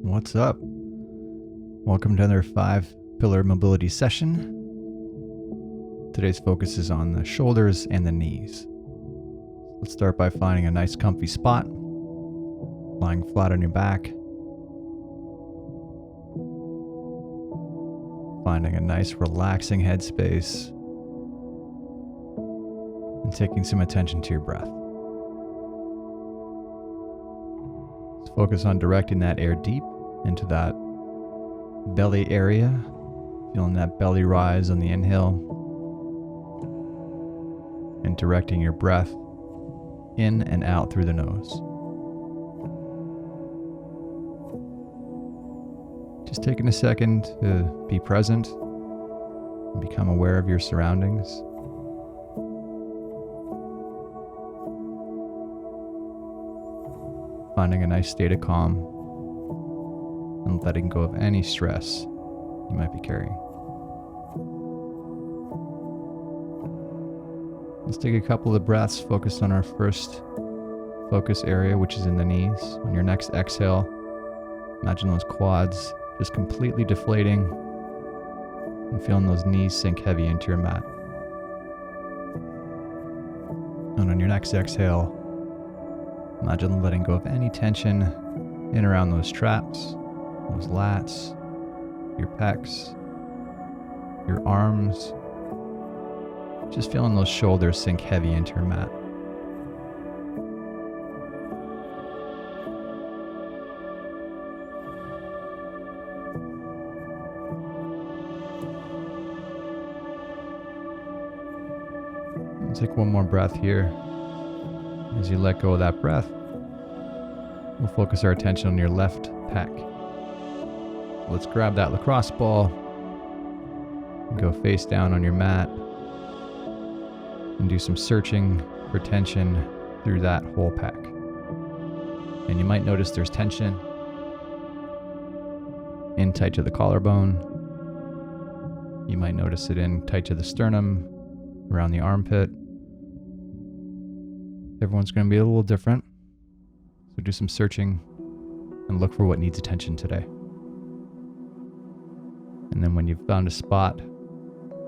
What's up? Welcome to another 5-pillar mobility session. Today's focus is on the shoulders and the knees. Let's start by finding a nice comfy spot, lying flat on your back, finding a nice relaxing headspace, and taking some attention to your breath. Let's focus on directing that air deep into that belly area, feeling that belly rise on the inhale, and directing your breath in and out through the nose. Just taking a second to be present and become aware of your surroundings. Finding a nice state of calm and letting go of any stress you might be carrying. Let's take a couple of breaths focused on our first focus area, which is in the knees. On your next exhale, imagine those quads just completely deflating and feeling those knees sink heavy into your mat. And on your next exhale, imagine letting go of any tension in around those traps, those lats, your pecs, your arms. Just feeling those shoulders sink heavy into your mat. And take one more breath here. As you let go of that breath, we'll focus our attention on your left pec. Let's grab that lacrosse ball and go face down on your mat and do some searching for tension through that whole pec. And you might notice there's tension in tight to the collarbone. You might notice it in tight to the sternum, around the armpit. Everyone's going to be a little different, so do some searching and look for what needs attention today. And then when you've found a spot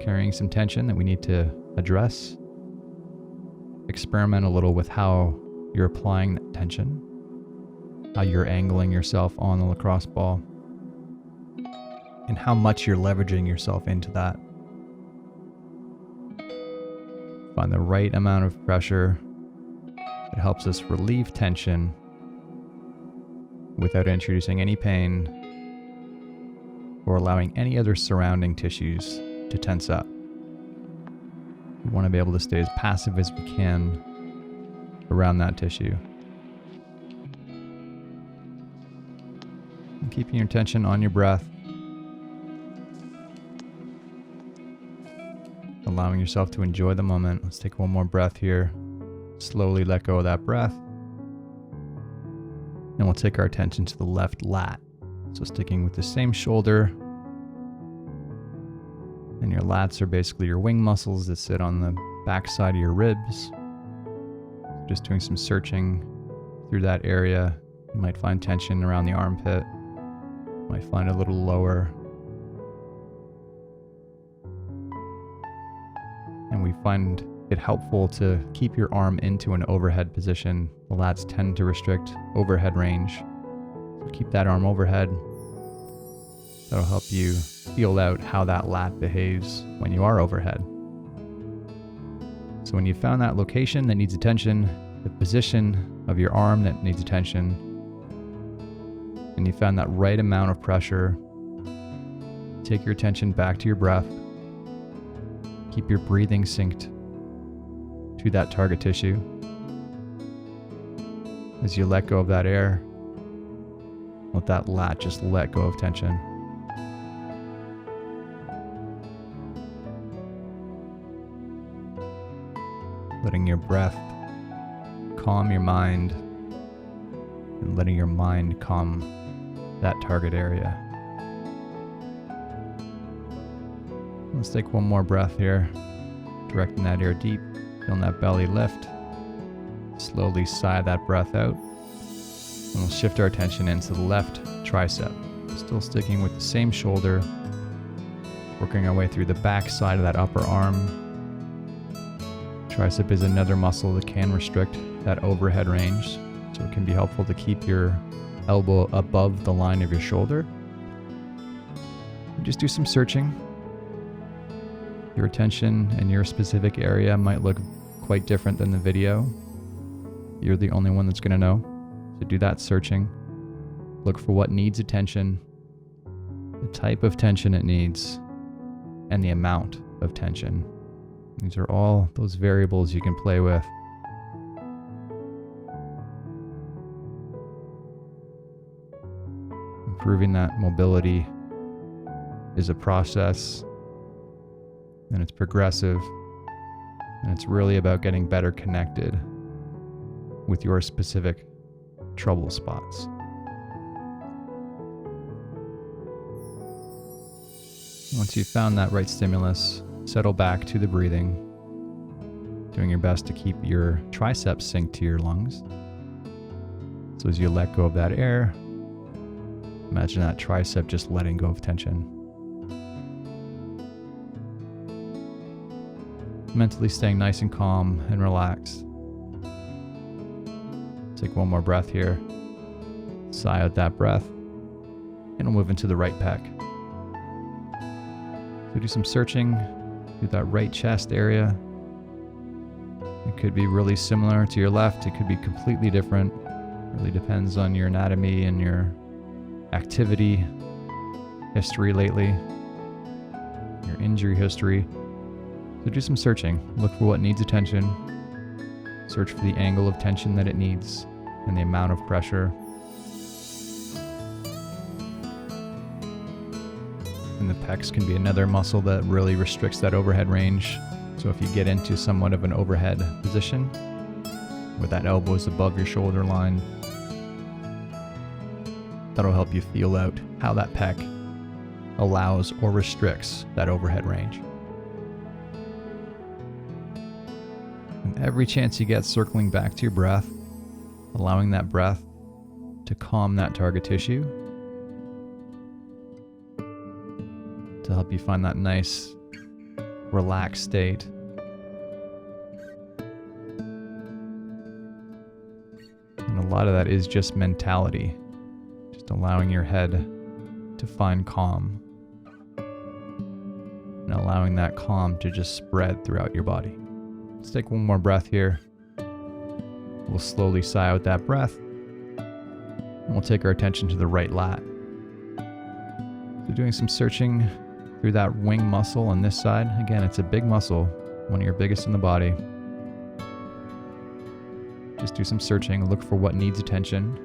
carrying some tension that we need to address, experiment a little with how you're applying that tension, how you're angling yourself on the lacrosse ball, and how much you're leveraging yourself into that. Find the right amount of pressure that helps us relieve tension without introducing any pain or allowing any other surrounding tissues to tense up. We want to be able to stay as passive as we can around that tissue. And keeping your attention on your breath, allowing yourself to enjoy the moment. Let's take one more breath here. Slowly let go of that breath. And we'll take our attention to the left lat. So sticking with the same shoulder. And your lats are basically your wing muscles that sit on the back side of your ribs. Just doing some searching through that area. You might find tension around the armpit. You might find a little lower. And we find it helpful to keep your arm into an overhead position. The lats tend to restrict overhead range. So keep that arm overhead. That'll help you feel out how that lat behaves when you are overhead. So when you found that location that needs attention, the position of your arm that needs attention, and you found that right amount of pressure, take your attention back to your breath. Keep your breathing synced to that target tissue. As you let go of that air, let that lat just let go of tension. Letting your breath calm your mind and letting your mind calm that target area. Let's take one more breath here, directing that air deep, feeling that belly lift. Slowly sigh that breath out. And we'll shift our attention into the left tricep. Still sticking with the same shoulder, working our way through the back side of that upper arm. Tricep is another muscle that can restrict that overhead range, so it can be helpful to keep your elbow above the line of your shoulder. And just do some searching. Your attention in your specific area might look quite different than the video. You're the only one that's going to know. So do that searching. Look for what needs attention, the type of tension it needs, and the amount of tension. These are all those variables you can play with. Improving that mobility is a process, and it's progressive, and it's really about getting better connected with your specific trouble spots. Once you've found that right stimulus, settle back to the breathing, doing your best to keep your triceps synced to your lungs. So as you let go of that air, imagine that tricep just letting go of tension. Mentally staying nice and calm and relaxed. Take one more breath here. Sigh out that breath, and we'll move into the right pec. So do some searching through that right chest area. It could be really similar to your left. It could be completely different. It really depends on your anatomy and your activity history lately, your injury history. So do some searching. Look for what needs attention. Search for the angle of tension that it needs and the amount of pressure. And the pecs can be another muscle that really restricts that overhead range. So if you get into somewhat of an overhead position, where that elbow is above your shoulder line, that'll help you feel out how that pec allows or restricts that overhead range. And every chance you get, circling back to your breath, allowing that breath to calm that target tissue, to help you find that nice, relaxed state. And a lot of that is just mentality, just allowing your head to find calm and allowing that calm to just spread throughout your body. Let's take one more breath here. We'll slowly sigh out that breath, and we'll take our attention to the right lat. So doing some searching through that wing muscle on this side. Again, it's a big muscle, one of your biggest in the body. Just do some searching, look for what needs attention.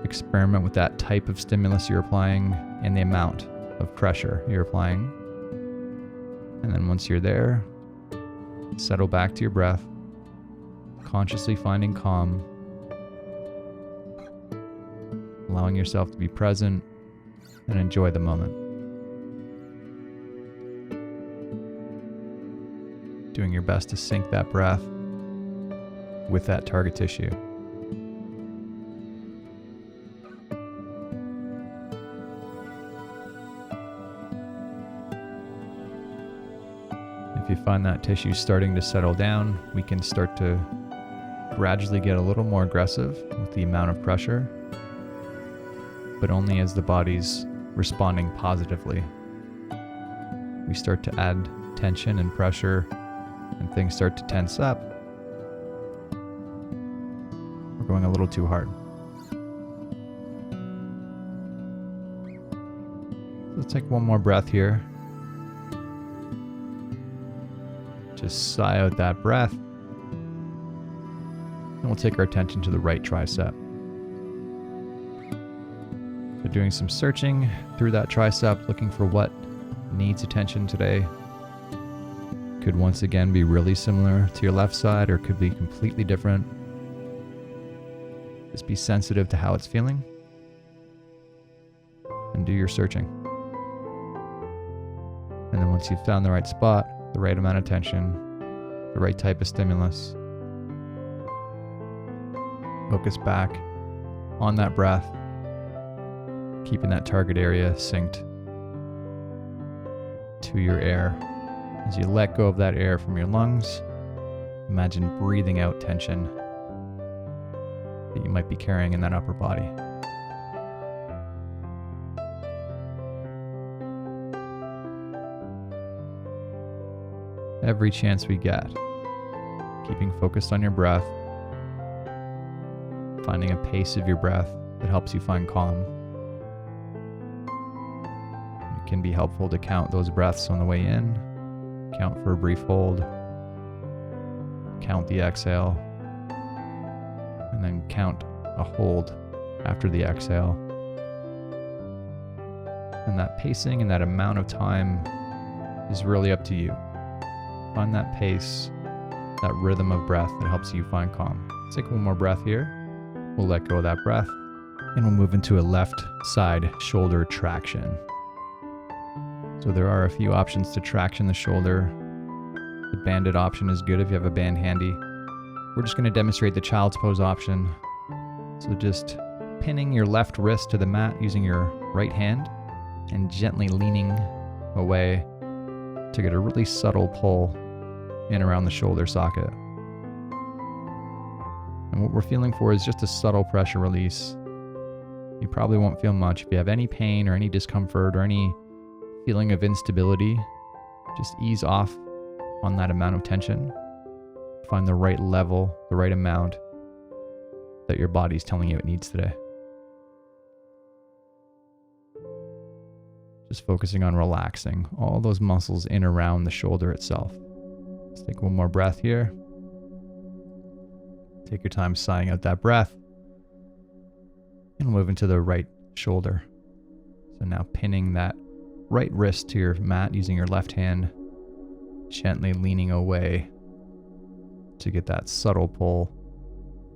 Experiment with that type of stimulus you're applying and the amount of pressure you're applying. And then once you're there, settle back to your breath, consciously finding calm, allowing yourself to be present and enjoy the moment. Doing your best to sync that breath with that target tissue. If you find that tissue starting to settle down, we can start to gradually get a little more aggressive with the amount of pressure, but only as the body's responding positively. We start to add tension and pressure, and things start to tense up. We're going a little too hard. Let's take one more breath here. Just sigh out that breath. And we'll take our attention to the right tricep. So doing some searching through that tricep, looking for what needs attention today. Could once again be really similar to your left side, or could be completely different. Just be sensitive to how it's feeling and do your searching. And then once you've found the right spot, the right amount of tension, the right type of stimulus, focus back on that breath, keeping that target area synced to your air. As you let go of that air from your lungs, imagine breathing out tension that you might be carrying in that upper body. Every chance we get, keeping focused on your breath, finding a pace of your breath that helps you find calm. It can be helpful to count those breaths on the way in, count for a brief hold, count the exhale, and then count a hold after the exhale. And that pacing and that amount of time is really up to you. Find that pace, that rhythm of breath that helps you find calm. Let's take one more breath here. We'll let go of that breath, and we'll move into a left side shoulder traction. So there are a few options to traction the shoulder. The banded option is good if you have a band handy. We're just going to demonstrate the child's pose option. So just pinning your left wrist to the mat using your right hand and gently leaning away to get a really subtle pull in around the shoulder socket. And what we're feeling for is just a subtle pressure release. You probably won't feel much. If you have any pain or any discomfort or any feeling of instability, just ease off on that amount of tension. Find the right level, the right amount that your body's telling you it needs today. Just focusing on relaxing all those muscles in around the shoulder itself. Let's take one more breath here. Take your time sighing out that breath. And move into the right shoulder. So now pinning that right wrist to your mat using your left hand, gently leaning away to get that subtle pull,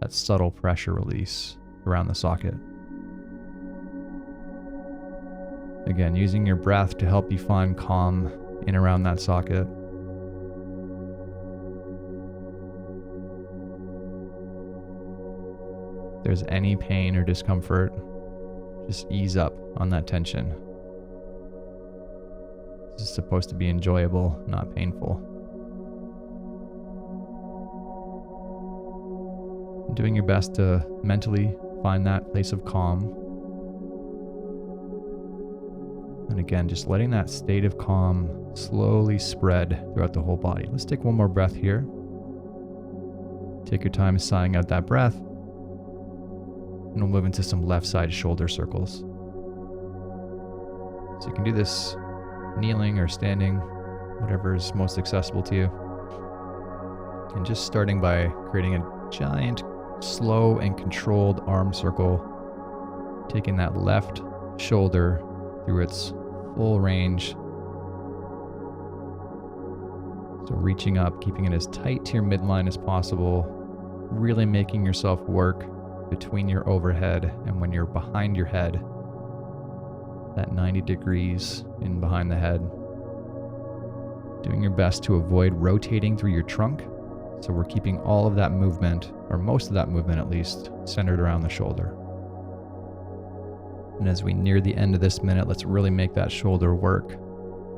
that subtle pressure release around the socket. Again, using your breath to help you find calm in around that socket. If there's any pain or discomfort, just ease up on that tension. This is supposed to be enjoyable, not painful. Doing your best to mentally find that place of calm. And again, just letting that state of calm slowly spread throughout the whole body. Let's take one more breath here. Take your time sighing out that breath. And we'll move into some left side shoulder circles. So you can do this kneeling or standing, whatever is most accessible to you. And just starting by creating a giant, slow and controlled arm circle, taking that left shoulder through its full range. So reaching up, keeping it as tight to your midline as possible, really making yourself work between your overhead and when you're behind your head, that 90 degrees in behind the head. Doing your best to avoid rotating through your trunk. So we're keeping all of that movement, or most of that movement at least, centered around the shoulder. And as we near the end of this minute, let's really make that shoulder work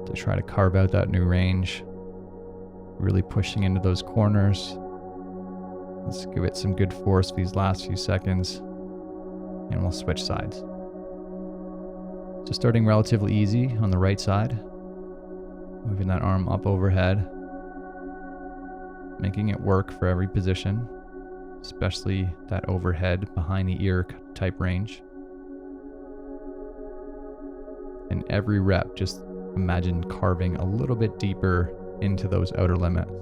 to try to carve out that new range. Really pushing into those corners. Let's give it some good force these last few seconds, and we'll switch sides. So starting relatively easy on the right side, moving that arm up overhead, making it work for every position, especially that overhead behind the ear type range. And every rep, just imagine carving a little bit deeper into those outer limits.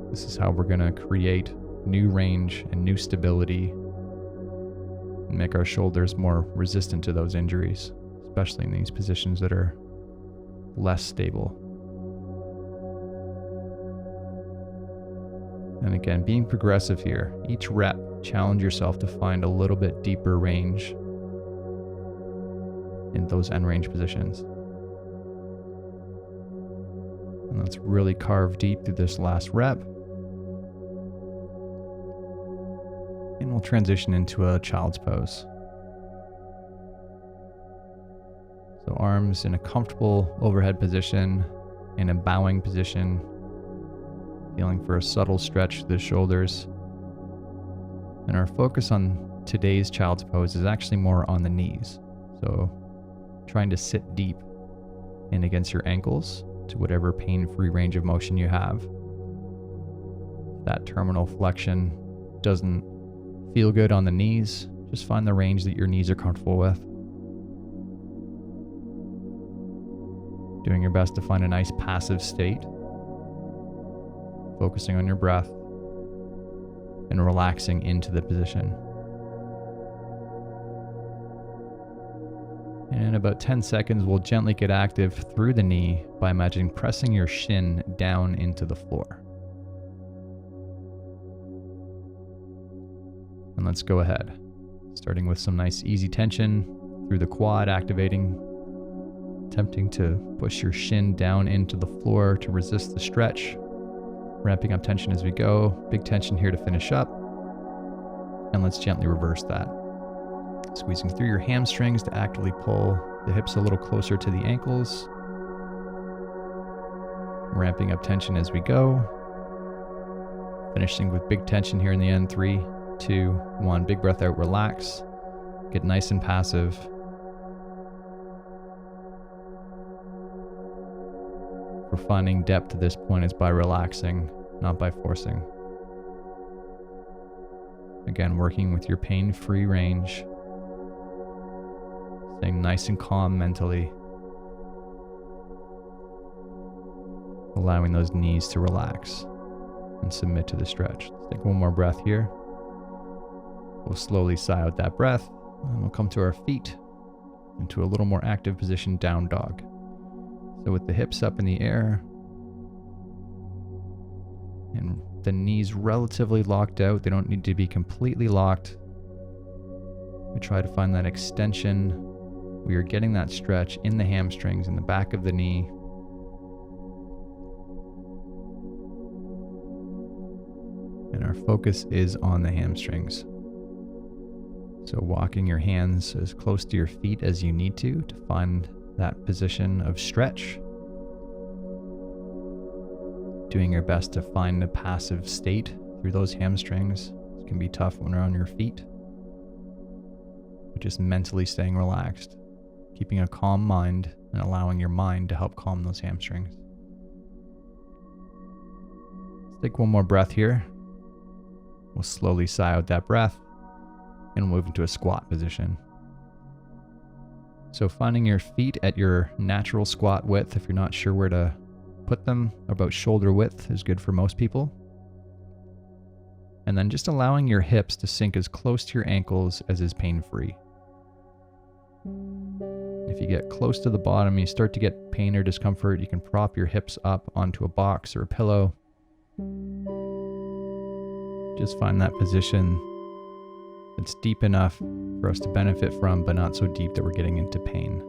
This is how we're going to create new range and new stability and make our shoulders more resistant to those injuries, especially in these positions that are less stable. And again, being progressive here. Each rep, challenge yourself to find a little bit deeper range in those end range positions. And let's really carve deep through this last rep. And we'll transition into a child's pose. So arms in a comfortable overhead position, in a bowing position, feeling for a subtle stretch to the shoulders. And our focus on today's child's pose is actually more on the knees. So trying to sit deep in against your ankles to whatever pain-free range of motion you have. If that terminal flexion doesn't feel good on the knees, just find the range that your knees are comfortable with. Doing your best to find a nice passive state, focusing on your breath and relaxing into the position. And in about 10 seconds, we'll gently get active through the knee by imagining pressing your shin down into the floor. And let's go ahead, starting with some nice easy tension through the quad, activating, attempting to push your shin down into the floor to resist the stretch, ramping up tension as we go. Big tension here to finish up. And let's gently reverse that. Squeezing through your hamstrings to actively pull the hips a little closer to the ankles. Ramping up tension as we go. Finishing with big tension here in the end. 3, 2, 1. Big breath out, relax. Get nice and passive. For finding depth at this point is by relaxing, not by forcing. Again, working with your pain-free range. Staying nice and calm mentally. Allowing those knees to relax and submit to the stretch. Let's take one more breath here. We'll slowly sigh out that breath, and we'll come to our feet into a little more active position, down dog. So with the hips up in the air and the knees relatively locked out, they don't need to be completely locked. We try to find that extension. We are getting that stretch in the hamstrings, in the back of the knee. And our focus is on the hamstrings. So walking your hands as close to your feet as you need to find that position of stretch. Doing your best to find a passive state through those hamstrings. It can be tough when you're on your feet. But just mentally staying relaxed, keeping a calm mind and allowing your mind to help calm those hamstrings. Let's take one more breath here. We'll slowly sigh out that breath and move into a squat position. So finding your feet at your natural squat width, if you're not sure where to put them, about shoulder width is good for most people. And then just allowing your hips to sink as close to your ankles as is pain-free. If you get close to the bottom, you start to get pain or discomfort, you can prop your hips up onto a box or a pillow. Just find that position that's deep enough for us to benefit from, but not so deep that we're getting into pain.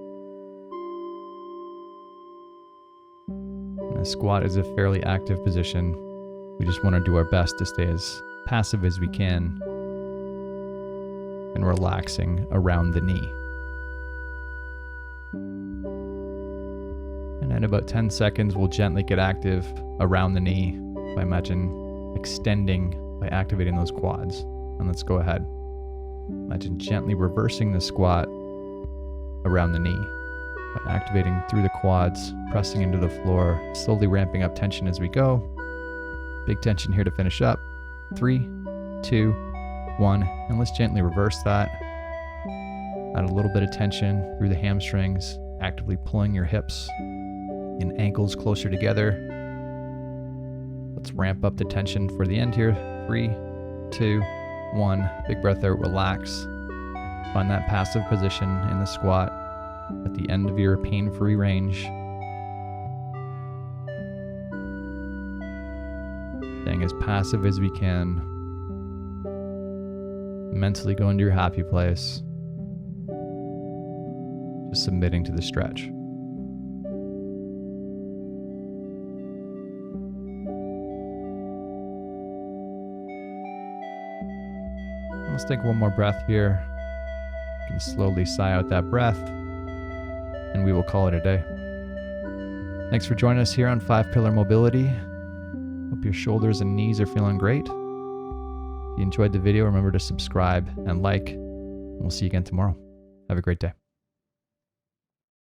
And a squat is a fairly active position. We just want to do our best to stay as passive as we can and relaxing around the knee. And in about 10 seconds, we'll gently get active around the knee by imagine extending by activating those quads. And let's go ahead. Imagine gently reversing the squat around the knee by activating through the quads, pressing into the floor, slowly ramping up tension as we go. Big tension here to finish up. 3, 2, 1, and let's gently reverse that. Add a little bit of tension through the hamstrings, actively pulling your hips and ankles closer together. Let's ramp up the tension for the end here. 3, 2, 1. Big breath out, relax. Find that passive position in the squat at the end of your pain-free range. Staying as passive as we can. Mentally go into your happy place. Just submitting to the stretch. take one more breath here. You can slowly sigh out that breath, and we will call it a day. Thanks for joining us here on 5 Pillar Mobility. Hope your shoulders and knees are feeling great. If you enjoyed the video, remember to subscribe and like. We'll see you again tomorrow. Have a great day.